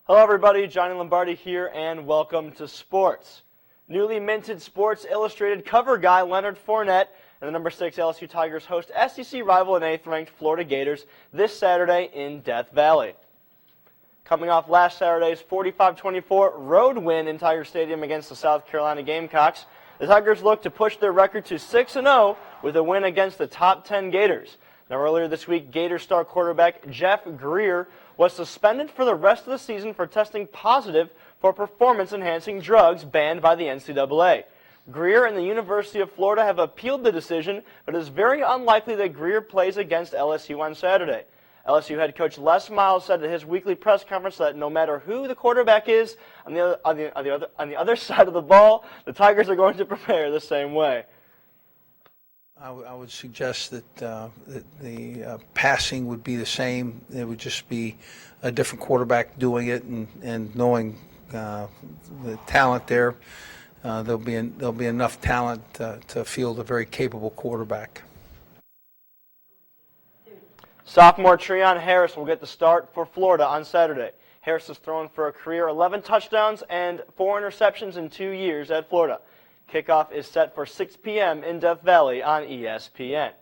Hello everybody, Johnny Lombardi here and welcome to sports. Newly minted Sports Illustrated cover guy Leonard Fournette and the number 6 LSU Tigers host SEC rival and 8th ranked Florida Gators this Saturday in Death Valley. Coming off last Saturday's 45-24 road win in Tiger Stadium against the South Carolina Gamecocks, the Tigers look to push their record to 6-0 with a win against the top 10 Gators. Now earlier this week, Gator star quarterback Jeff Greer was suspended for the rest of the season for testing positive for performance-enhancing drugs banned by the NCAA. Greer and the University of Florida have appealed the decision, but it is very unlikely that Greer plays against LSU on Saturday. LSU head coach Les Miles said at his weekly press conference that no matter who the quarterback is on the other side of the ball, the Tigers are going to prepare the same way. I would suggest that the passing would be the same. It would just be a different quarterback doing it, and knowing the talent there, there'll be enough talent to field a very capable quarterback. Sophomore Treon Harris will get the start for Florida on Saturday. Harris has thrown for a career 11 touchdowns and 4 interceptions in 2 years at Florida. Kickoff is set for 6 p.m. in Death Valley on ESPN.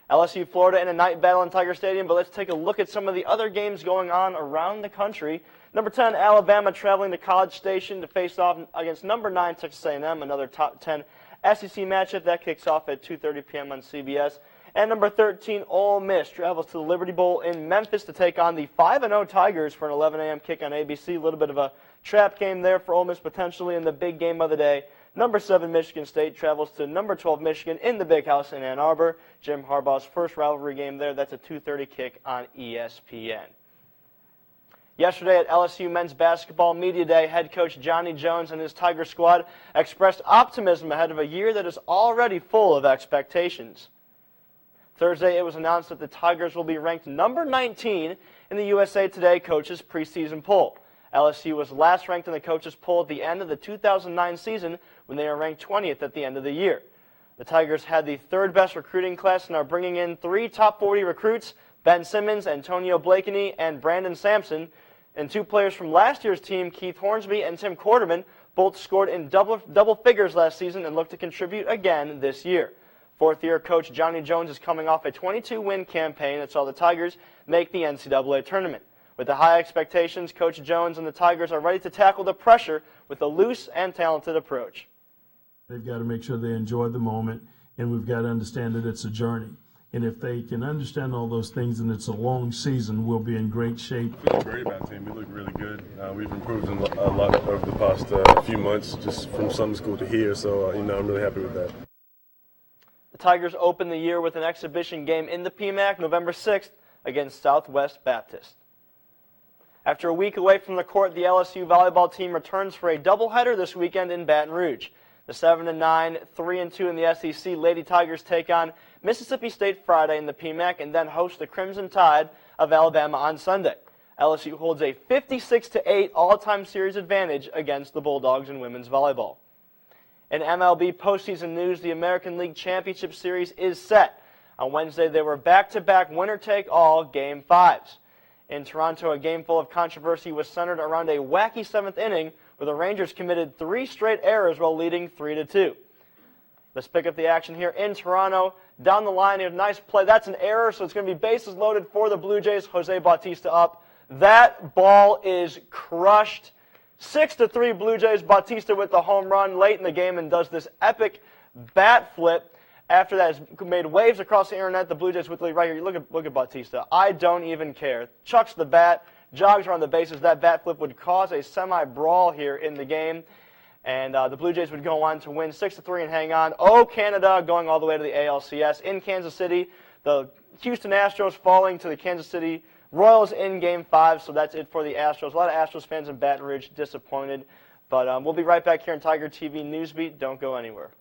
LSU Florida in a night battle in Tiger Stadium, but let's take a look at some of the other games going on around the country. Number 10, Alabama traveling to College Station to face off against number 9, Texas A&M, another top 10 SEC matchup. That kicks off at 2:30 p.m. on CBS. And number 13, Ole Miss travels to the Liberty Bowl in Memphis to take on the 5-0 Tigers for an 11 a.m. kick on ABC. A little bit of a trap game there for Ole Miss potentially in the big game of the day. Number 7, Michigan State travels to number 12, Michigan in the Big House in Ann Arbor. Jim Harbaugh's first rivalry game there. That's a 2:30 kick on ESPN. Yesterday at LSU Men's Basketball Media Day, head coach Johnny Jones and his Tiger squad expressed optimism ahead of a year that is already full of expectations. Thursday, it was announced that the Tigers will be ranked number 19 in the USA Today Coaches Preseason Poll. LSU was last ranked in the coaches poll at the end of the 2009 season when they were ranked 20th at the end of the year. The Tigers had the third best recruiting class and are bringing in 3 top 40 recruits, Ben Simmons, Antonio Blakeney, and Brandon Sampson, and 2 players from last year's team, Keith Hornsby and Tim Quarterman, both scored in double figures last season and look to contribute again this year. Fourth-year coach Johnny Jones is coming off a 22-win campaign that saw the Tigers make the NCAA tournament. With the high expectations, Coach Jones and the Tigers are ready to tackle the pressure with a loose and talented approach. They've got to make sure they enjoy the moment, and we've got to understand that it's a journey. And if they can understand all those things and it's a long season, we'll be in great shape. We feel great about the team. We look really good. We've improved a lot over the past few months, just from summer school to here. So, I'm really happy with that. The Tigers open the year with an exhibition game in the PMAC November 6th against Southwest Baptist. After a week away from the court, the LSU volleyball team returns for a doubleheader this weekend in Baton Rouge. The 7-9, 3-2 in the SEC Lady Tigers take on Mississippi State Friday in the PMAC and then host the Crimson Tide of Alabama on Sunday. LSU holds a 56-8 all-time series advantage against the Bulldogs in women's volleyball. In MLB postseason news, the American League Championship Series is set. On Wednesday, they were back-to-back winner-take-all Game 5s. In Toronto, a game full of controversy was centered around a wacky 7th inning where the Rangers committed 3 straight errors while leading 3-2. Let's pick up the action here in Toronto. Down the line, a nice play. That's an error, so it's going to be bases loaded for the Blue Jays. Jose Bautista up. That ball is crushed. 6-3 Blue Jays. Bautista with the home run late in the game and does this epic bat flip. After that, has made waves across the internet. The Blue Jays with the lead right here. Look at Bautista. I don't even care. Chucks the bat, jogs around the bases. That bat flip would cause a semi-brawl here in the game. And the Blue Jays would go on to win 6-3 and hang on. Oh, Canada going all the way to the ALCS. In Kansas City, the Houston Astros falling to the Kansas City Royals in Game 5. So that's it for the Astros. A lot of Astros fans in Baton Rouge disappointed. But we'll be right back here on Tiger TV Newsbeat. Don't go anywhere.